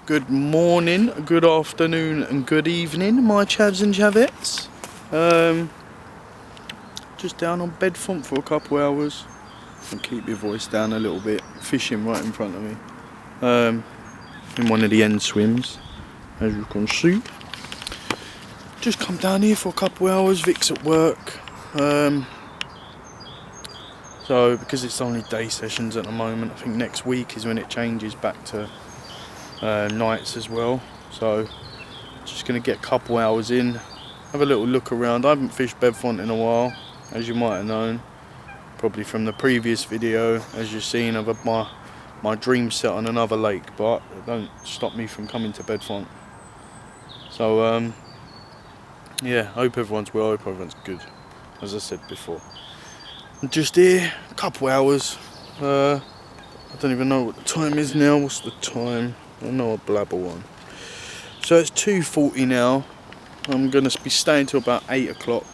Good morning, good afternoon and good evening, my chavs and chavettes. Just down on Bedfont for a couple hours. I'll keep your voice down a little bit. Fishing right in front of me. In one of the end swims, as you can see. Just come down here for a couple hours. Vic's at work. So because it's only day sessions at the moment, I think next week is when it changes back to nights as well. So just going to get a couple hours in, have a little look around. I haven't fished Bedfont in a while, as you might have known, probably from the previous video. As you've seen, I've had my dream set on another lake, but it don't stop me from coming to Bedfont. So yeah, hope everyone's well, hope everyone's good, as I said before. I'm just here, a couple hours. I don't even know what the time is now. What's the time? I know I blabber one. So it's 2:40 now. I'm going to be staying till about 8 o'clock.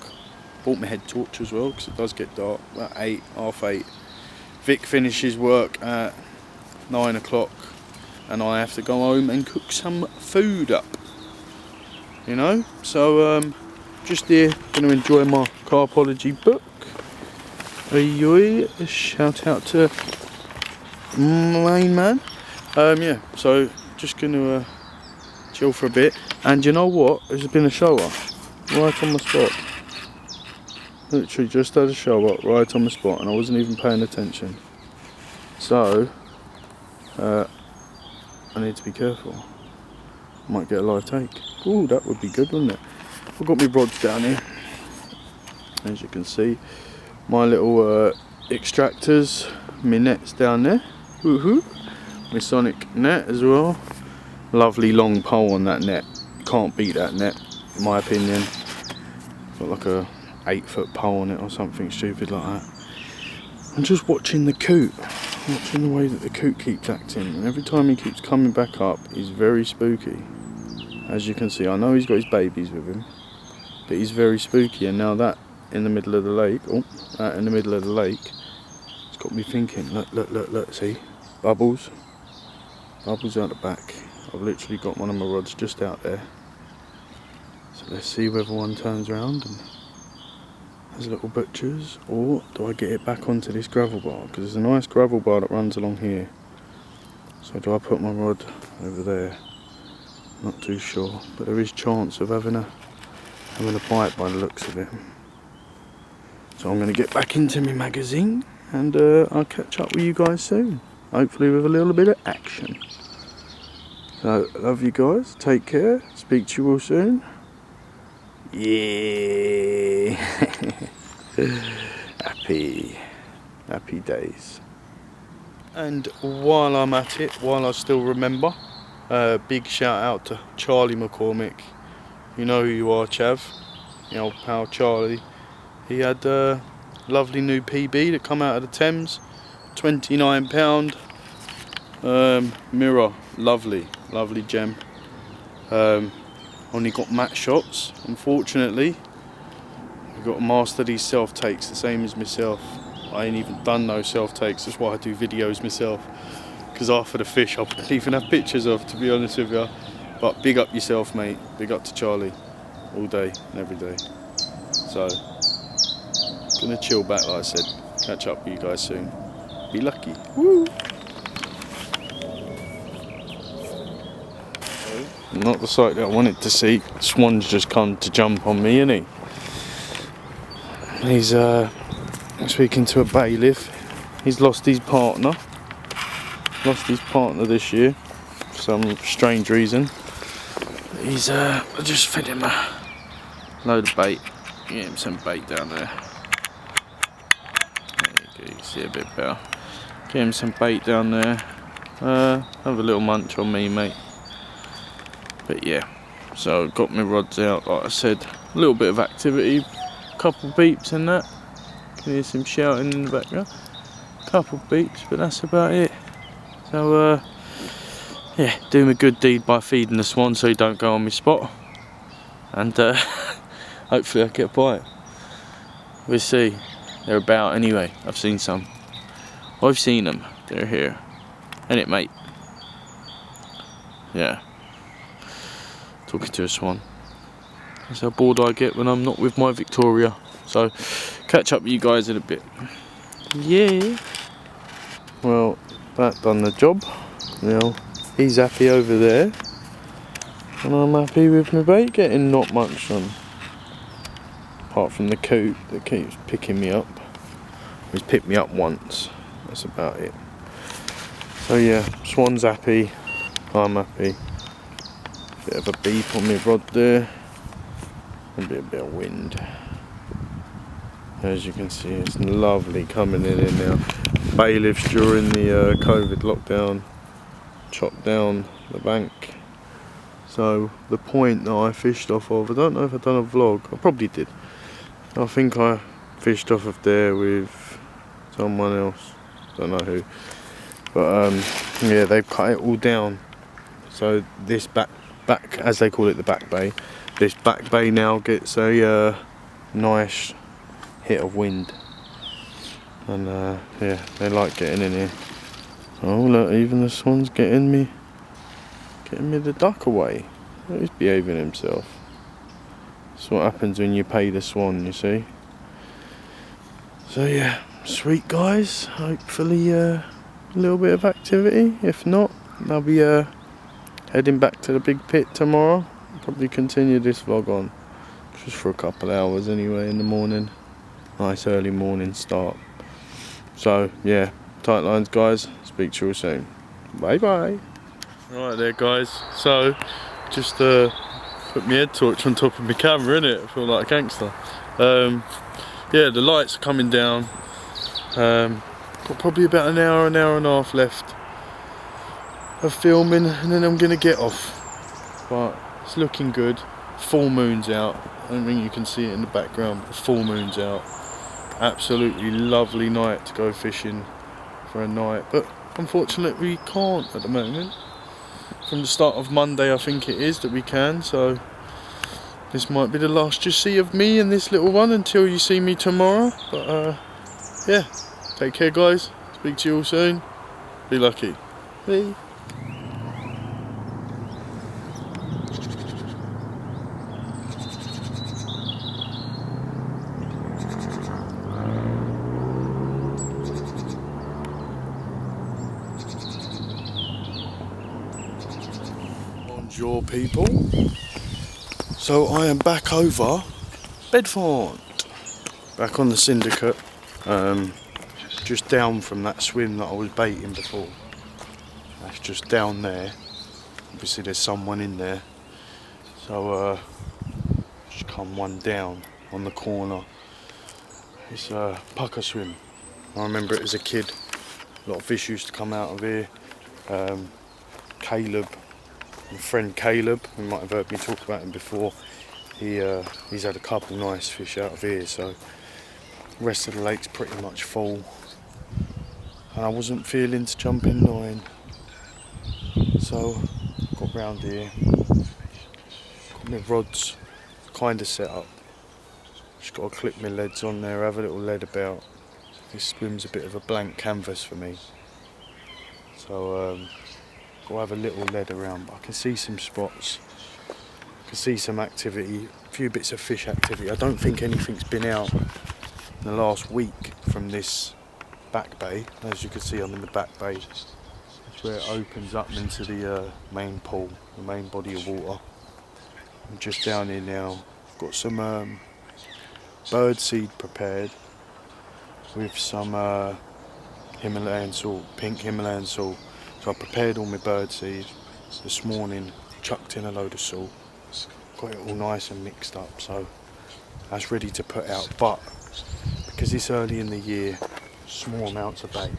Bought my head torch as well because it does get dark. About 8, half 8. Vic finishes work at 9 o'clock and I have to go home and cook some food up. You know? So just here, going to enjoy my carpology book. Shout out to my main man. Yeah, so just going to chill for a bit. And you know what? There's been a shower right on the spot. Literally just had a shower right on the spot, and I wasn't even paying attention. So I need to be careful. Might get a live take. Ooh, that would be good, wouldn't it? I've got my rods down here, as you can see. My little extractors, my net's down there. Woohoo! My Sonic net as well. Lovely long pole on that net. Can't beat that net, in my opinion. Got like a 8-foot pole on it or something stupid like that. I'm just watching the coot. Watching the way that the coot keeps acting. And every time he keeps coming back up, he's very spooky. As you can see, I know he's got his babies with him, but he's very spooky. And now that in the middle of the lake, that in the middle of the lake, it's got me thinking, look, see? Bubbles out the back. I've literally got one of my rods just out there. So let's see whether one turns around and has little butchers, or do I get it back onto this gravel bar? Because there's a nice gravel bar that runs along here. So do I put my rod over there? Not too sure, but there is chance of having a bite by the looks of it. So I'm going to get back into my magazine and I'll catch up with you guys soon. Hopefully with a little bit of action. So, love you guys, take care, speak to you all soon. Yeah. Happy days. And while I'm at it, while I still remember, big shout out to Charlie McCormick. You know who you are, Chav. You know, pal Charlie. He had a lovely new PB that come out of the Thames. £29 mirror, lovely gem. Only got matte shots, unfortunately. I've got to master these self takes the same as myself. I ain't even done no self takes, that's why I do videos myself, because after the fish I wouldn't even have pictures of, to be honest with you. But big up yourself, mate, big up to Charlie, all day and every day. So gonna chill back, like I said, catch up with you guys soon. Be lucky. Woo! Not the sight that I wanted to see. Swan's just come to jump on me, isn't he? He's speaking to a bailiff. He's lost his partner. This year for some strange reason. He's I just fed him a load of bait. Get him some bait down there. There you go, you see a bit better. Get him some bait down there. Have a little munch on me, mate. But yeah, so got my rods out, like I said. A little bit of activity, couple beeps and that. Can hear some shouting in the background. Couple beeps, but that's about it. So yeah, doing a good deed by feeding the swan so he don't go on my spot. And hopefully I get a bite. We'll see. They're about anyway. I've seen some. I've seen them. They're here. Ain't it, mate? yeah, talking to a swan. That's how bored I get when I'm not with my Victoria. So, catch up with you guys in a bit. Yeah. Well, that done the job. Now, he's happy over there. And I'm happy with my bait getting not much on. Apart from the coot that keeps picking me up. He's picked me up once. That's about it. So yeah, swan's happy. I'm happy. Bit of a beep on my rod there. And a bit of wind. As you can see, it's lovely coming in now. Bailiffs during the COVID lockdown chopped down the bank. So the point that I fished off of, I don't know if I've done a vlog, I probably did. I think I fished off of there with someone else, don't know who. But yeah, they've cut it all down. So this back, as they call it, the back bay. This back bay now gets a nice hit of wind. And yeah, they like getting in here. Oh look, even the swan's getting me the duck away. He's behaving himself. That's what happens when you pay the swan, you see. So yeah, sweet guys. Hopefully a little bit of activity. If not, I'll be heading back to the big pit tomorrow. Probably continue this vlog on just for a couple hours anyway in the morning. Nice early morning start. So yeah, tight lines guys. Speak to you all soon. Bye bye. Right there guys, so just put my head torch on top of my camera, innit? I feel like a gangster. Yeah, the lights are coming down. Got probably about an hour and a half left of filming and then I'm gonna get off. But it's looking good. Full moon's out. I don't think you can see it in the background, but the full moon's out. Absolutely lovely night to go fishing for a night, but unfortunately we can't at the moment. From the start of Monday I think it is that we can, so this might be the last you see of me and this little one until you see me tomorrow. But yeah, take care guys, speak to you all soon, be lucky. Bye. Bonjour people. So I am back over Bedfont, back on the syndicate, just down from that swim that I was baiting before. That's just down there. Obviously there's someone in there, so just come one down on the corner. It's a pucker swim. I remember it as a kid. A lot of fish used to come out of here. Caleb, my friend Caleb, you might have heard me talk about him before. He's had a couple nice fish out of here, so the rest of the lake's pretty much full. And I wasn't feeling to jump in line, so got round here. Got my rods kind of set up. Just got to clip my leads on there, have a little lead about. This swim's a bit of a blank canvas for me, so got to have a little lead around. But I can see some spots. I can see some activity, a few bits of fish activity. I don't think anything's been out in the last week from this back bay. As you can see, I'm in the back bay. That's where it opens up into the main pool, the main body of water. I'm just down here now. I've got some bird seed prepared with some Himalayan salt, pink Himalayan salt. So I prepared all my bird seed this morning, chucked in a load of salt. Got it all nice and mixed up, so that's ready to put out. But because it's early in the year, small amounts of bait.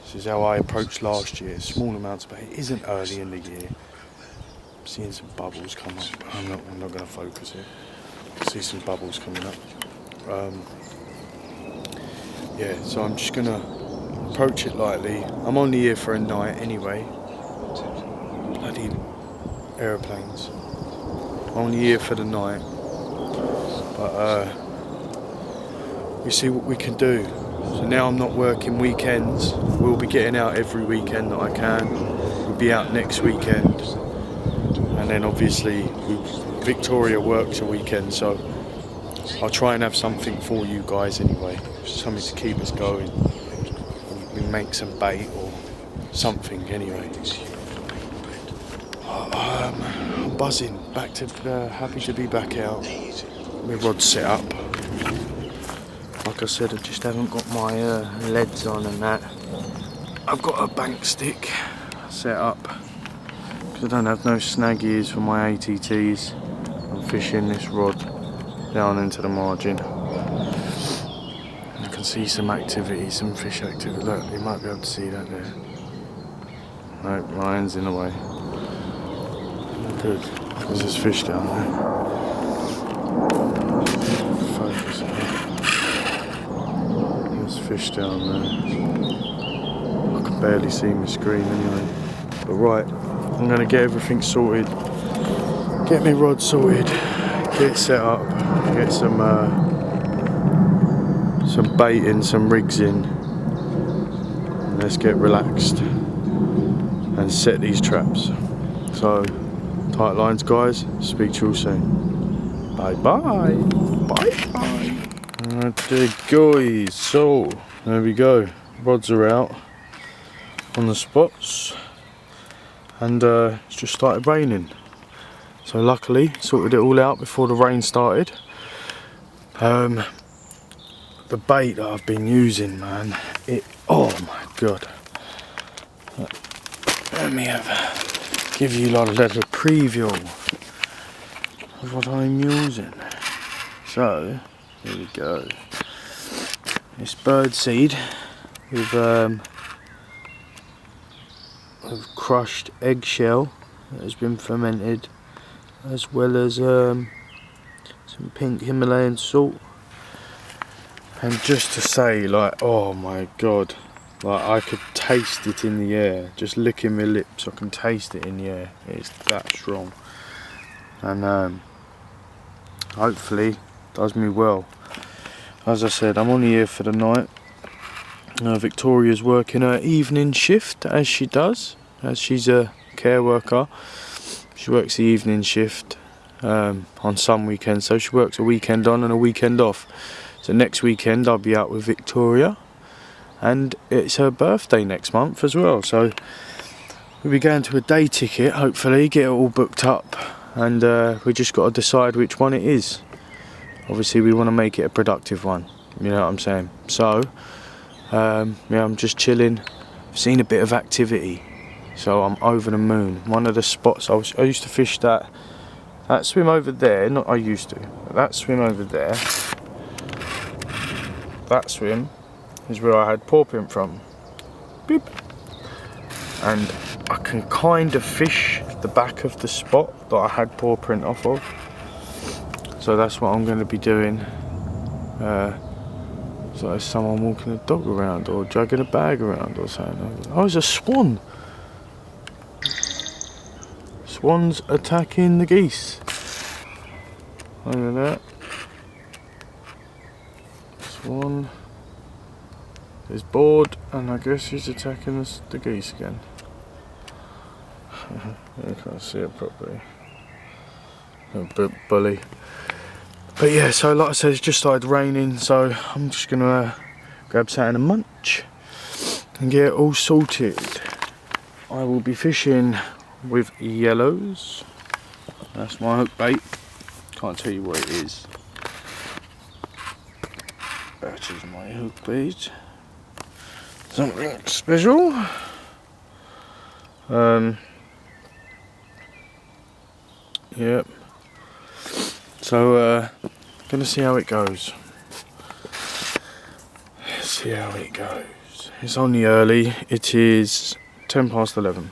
This is how I approached last year, small amounts of bait. It isn't early in the year. I'm seeing some bubbles come up. I'm not going to focus here. I can see some bubbles coming up. Yeah, so I'm just going to approach it lightly. I'm only here for a night anyway. Bloody aeroplanes. Only here for the night, but we see what we can do. So now I'm not working weekends. We'll be getting out every weekend that I can. we'll be out next weekend, and then obviously Victoria works a weekend, so I'll try and have something for you guys anyway, something to keep us going. We make some bait or something anyway. I'm buzzing, happy to be back out. My rod's set up. Like I said, I just haven't got my leads on and that. I've got a bank stick set up because I don't have no snaggies for my ATTs. I'm fishing this rod down into the margin. You can see some activity, some fish activity. Look, you might be able to see that there. No, line's in the way. Good, because there's fish down there. Focus on it. There's fish down there. I can barely see my screen anyway. But right, I'm going to get everything sorted. Get my rod sorted. Get it set up. Get some bait in, some rigs in. And let's get relaxed and set these traps. So, tight lines, guys. Speak to you all soon. Bye bye. Bye bye. Okay, guys. So there we go. Rods are out on the spots, and it's just started raining. So luckily, sorted it all out before the rain started. The bait that I've been using, man. Oh my god. Let me give you a little preview of what I'm using. So, here we go. It's birdseed with crushed eggshell that has been fermented, as well as some pink Himalayan salt. And just to say, like, oh my god, like I could taste it in the air. Just licking my lips, I can taste it in the air. It's that strong. And hopefully does me well. As I said, I'm only here for the night. Victoria's working her evening shift, as she does, as she's a care worker. She works the evening shift on some weekends, so she works a weekend on and a weekend off. So next weekend I'll be out with Victoria, and it's her birthday next month as well, so we'll be going to a day ticket, hopefully, get it all booked up, and we just got to decide which one it is. Obviously we want to make it a productive one, you know what I'm saying. So yeah, I'm just chilling. I've seen a bit of activity, so I'm over the moon. One of the spots I used to fish that swim over there, not I used to, but that swim over there. That swim is where I had paw print from. Beep. And I can kind of fish the back of the spot that I had paw print off of. So that's what I'm going to be doing. So there's someone walking a dog around or dragging a bag around or something. Oh, it's a swan. Swans attacking the geese. Look at that. Swan is bored, and I guess he's attacking the geese again. I can't see it properly. A bit bully. But yeah, so like I said, it's just started raining, so I'm just gonna grab something to munch and get it all sorted. I will be fishing with yellows. That's my hook bait. Can't tell you what it is. That is my hook bait. Something special. Yep. So gonna see how it goes. See how it goes. It's only early. It is 10 past 11.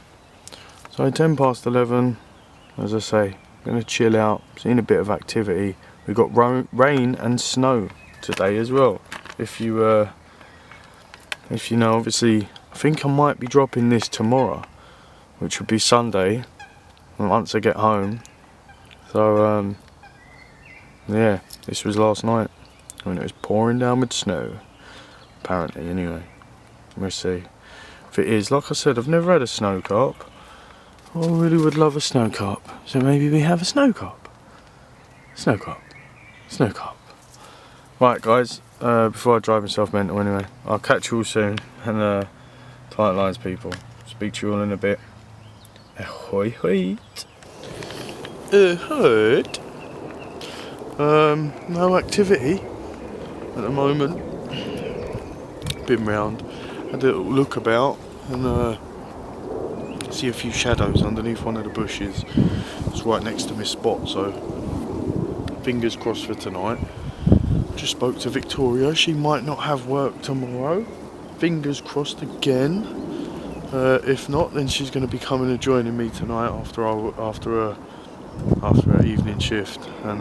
So 10 past 11, as I say, gonna chill out. Seen a bit of activity. We've got rain and snow today as well. If you know, obviously, I think I might be dropping this tomorrow, which would be Sunday, once I get home. So yeah, this was last night when it was pouring down with snow, apparently. Anyway, we'll see if it is. Like I said, I've never had a snow carp. I really would love a snow carp. So maybe we have a snow carp. Snow carp. Snow carp. Right guys, before I drive myself mental anyway, I'll catch you all soon, and tight lines people. Speak to you all in a bit. Ahoy hoy. Hurt. No activity at the moment. Been round, had a little look about, and see a few shadows underneath one of the bushes. It's right next to my spot, so fingers crossed for tonight. Just spoke to Victoria, she might not have work tomorrow. Fingers crossed again. If not, then she's going to be coming and joining me tonight after her evening shift, and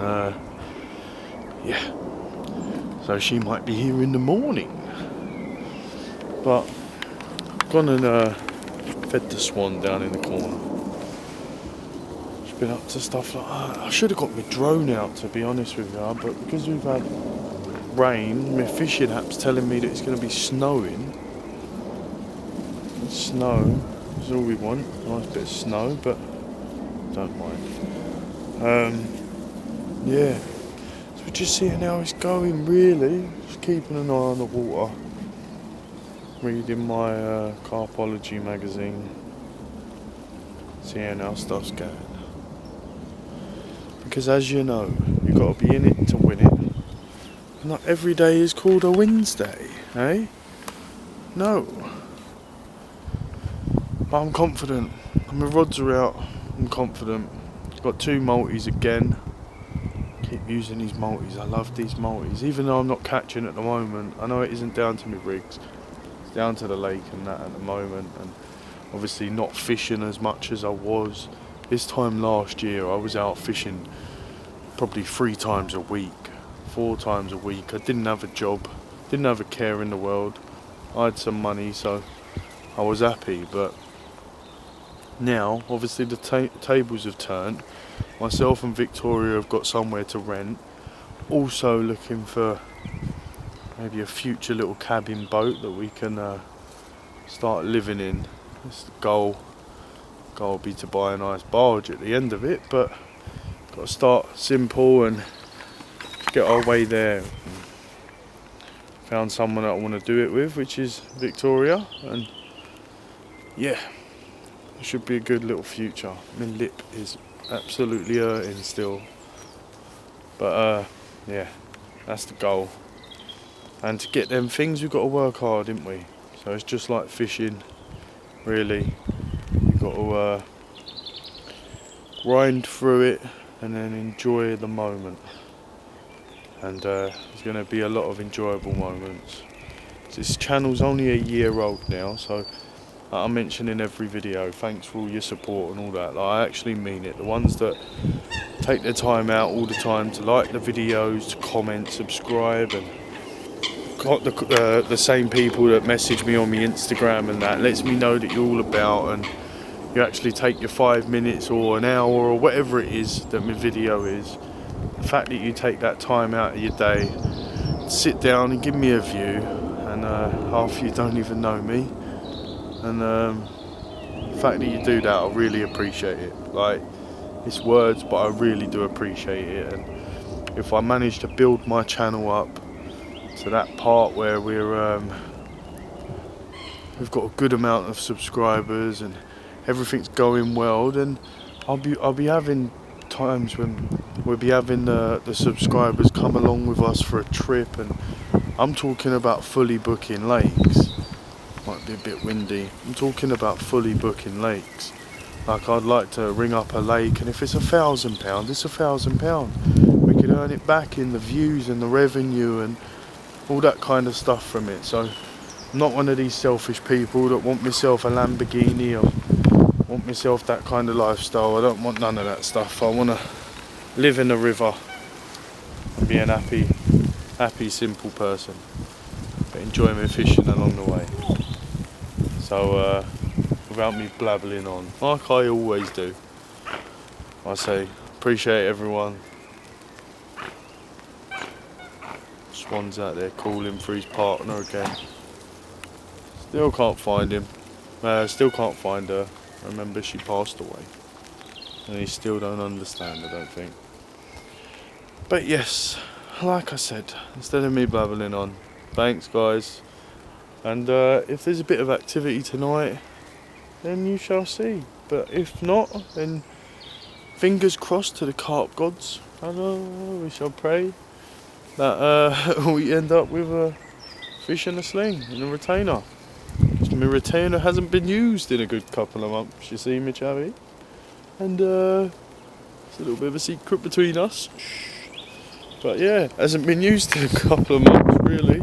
yeah, so she might be here in the morning. But gone and fed the swan down in the corner. She's been up to stuff like that. I should have got my drone out, to be honest with you, but because we've had rain, my fishing app's telling me that it's going to be snowing. Snow is all we want. Nice bit of snow, but don't mind. Yeah, so we're just seeing how it's going, really. Just keeping an eye on the water. Reading my Carpology magazine. Seeing how stuff's going. Because as you know, you've got to be in it to win it. Not every day is called a Wednesday, eh? No. But I'm confident. My rods are out. I'm confident. Got 2 multis again. Keep using these multis. I love these multis. Even though I'm not catching at the moment. I know it isn't down to my rigs. It's down to the lake and that at the moment. And obviously not fishing as much as I was. This time last year I was out fishing probably 3 times a week. 4 times a week. I didn't have a job. Didn't have a care in the world. I had some money, so I was happy. But now, obviously the tables have turned. Myself and Victoria have got somewhere to rent. Also looking for maybe a future little cabin boat that we can start living in. That's the goal. Goal will be to buy a nice barge at the end of it, but got to start simple and get our way there. Found someone that I want to do it with, which is Victoria, and yeah, it should be a good little future. My lip is absolutely hurting still, but yeah, that's the goal. And to get them things, we've got to work hard, didn't we? So it's just like fishing, really. You've got to grind through it and then enjoy the moment. And there's going to be a lot of enjoyable moments. This channel's only a year old now, so I mention in every video, thanks for all your support and all that. Like, I actually mean it. The ones that take their time out all the time to like the videos, to comment, subscribe, and got the same people that message me on my Instagram and that lets me know that you're all about, and you actually take your 5 minutes or an hour or whatever it is that my video is. The fact that you take that time out of your day, sit down and give me a view, and half of you don't even know me, and the fact that you do that, I really appreciate it. Like, it's words, but I really do appreciate it. And if I manage to build my channel up to that part where we've got a good amount of subscribers and everything's going well, then I'll be having times when we'll be having the subscribers come along with us for a trip, and I'm talking about fully booking lakes. Might be a bit windy. I'm talking about fully booking lakes. Like, I'd like to ring up a lake, and if it's £1,000, it's £1,000. We could earn it back in the views and the revenue and all that kind of stuff from it. So I'm not one of these selfish people that want myself a Lamborghini or want myself that kind of lifestyle. I don't want none of that stuff. I want to live in the river and be an happy, simple person, but enjoy my fishing along the way. So without me blabbling on, like I always do, I say appreciate everyone. Swan's out there calling for his partner again. Still can't find him. Still can't find her. Remember, she passed away. And he still don't understand, I don't think. But yes, like I said, instead of me babbling on, thanks guys. And if there's a bit of activity tonight, then you shall see. But if not, then fingers crossed to the carp gods. And we shall pray that we end up with a fish and a sling and a retainer. Because my retainer hasn't been used in a good couple of months, you see me, Chavy. And it's a little bit of a secret between us. But yeah, hasn't been used in a couple of months, really.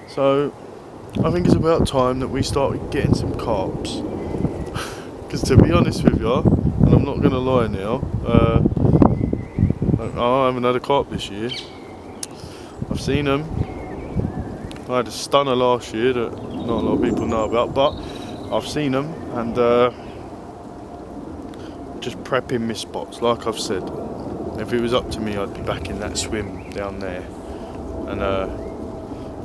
So I think it's about time that we started getting some carps. Because to be honest with you, and I'm not going to lie now, I haven't had a carp this year. I've seen them. I had a stunner last year that not a lot of people know about, but I've seen them, and just prepping my spots. Like I've said, if it was up to me, I'd be back in that swim down there and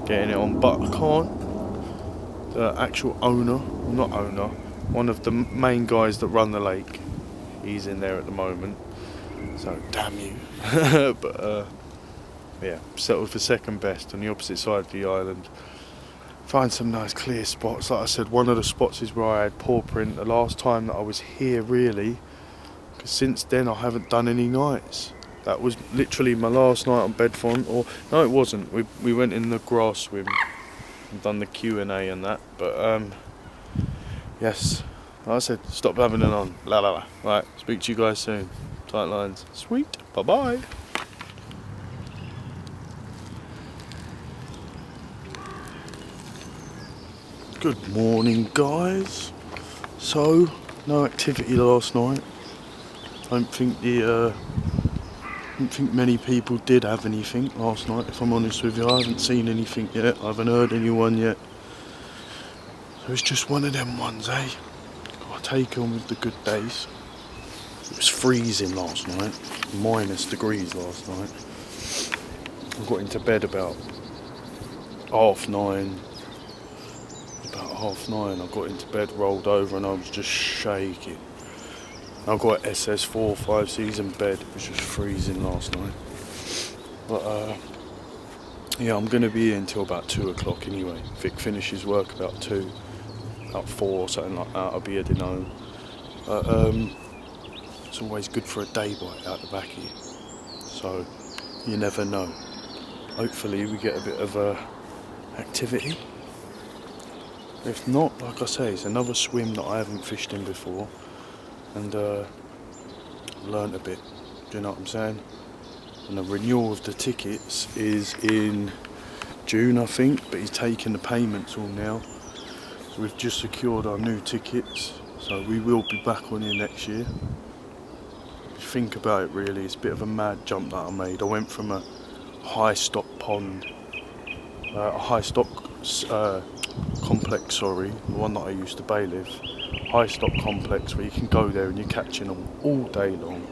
getting it on. But I can't. The actual owner, one of the main guys that run the lake, he's in there at the moment. So damn you. But yeah, settled for second best on the opposite side of the island. Find some nice clear spots. Like I said, one of the spots is where I had paw print the last time that I was here, really. Because since then I haven't done any nights. That was literally my last night on Bedfont. Or no, it wasn't. We went in the grass swim and done the Q&A and that. But yes, like I said, stop having it on. La la la. Right, speak to you guys soon. Tight lines. Sweet. Bye bye. Good morning, guys. So, no activity last night. I don't think many people did have anything last night, if I'm honest with you. I haven't seen anything yet. I haven't heard anyone yet. So it's just one of them ones, eh? I take on with the good days. It was freezing last night, -degrees last night. I got into bed about 9:30. About 9:30 I got into bed, rolled over, and I was just shaking. I got SS4 5 season bed. It was just freezing last night. But yeah, I'm going to be here until about 2 o'clock anyway. Vic finishes work about 2, about 4 or something like that. I'll be heading home. But it's always good for a day bite out the back here. So you never know. Hopefully we get a bit of activity. If not, like I say, it's another swim that I haven't fished in before, and learnt a bit. Do you know what I'm saying? And the renewal of the tickets is in June, I think, but he's taking the payments all now. So we've just secured our new tickets, so we will be back on here next year. If you think about it, really, it's a bit of a mad jump that I made. I went from a high stock pond, a high stock complex, the one that I used to bailiff, high stock complex where you can go there and you're catching them all day long.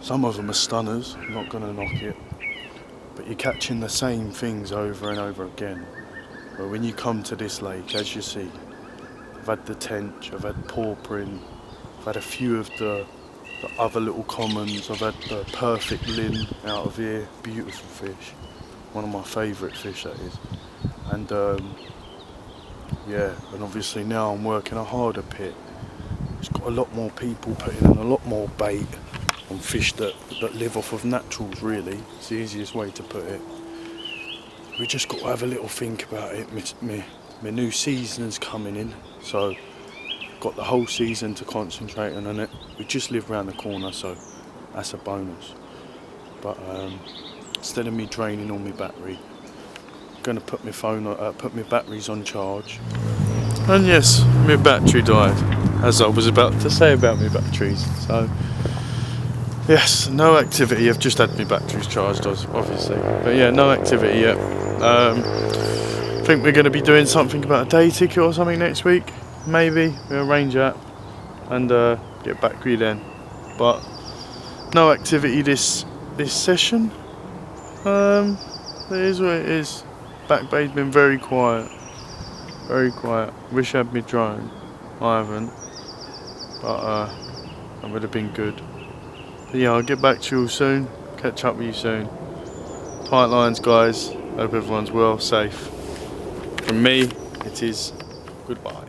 Some of them are stunners, I'm not going to knock it, but you're catching the same things over and over again. But when you come to this lake, as you see, I've had the tench, I've had paw print, I've had a few of the other little commons, I've had the perfect ling out of here, beautiful fish, one of my favourite fish that is. And yeah, and obviously now I'm working a harder pit. It's got a lot more people putting in a lot more bait on fish that live off of naturals, really. It's the easiest way to put it. We just got to have a little think about it. My new season's coming in, so got the whole season to concentrate on it. We just live round the corner, so that's a bonus. But instead of me draining all my battery, I'm going to put my batteries on charge. And yes, my battery died, as I was about to say about my batteries. So yes, no activity. I've just had my batteries charged, obviously, but yeah, no activity yet. I think we're going to be doing something about a day ticket or something next week. Maybe we'll arrange that and get back with you then. But no activity this session. It is what it is. Back Bay's been very quiet. Very quiet. Wish I had my drone. I haven't. But that would have been good. But yeah, I'll get back to you all soon. Catch up with you soon. Tight lines, guys. Hope everyone's well, safe. From me, it is goodbye.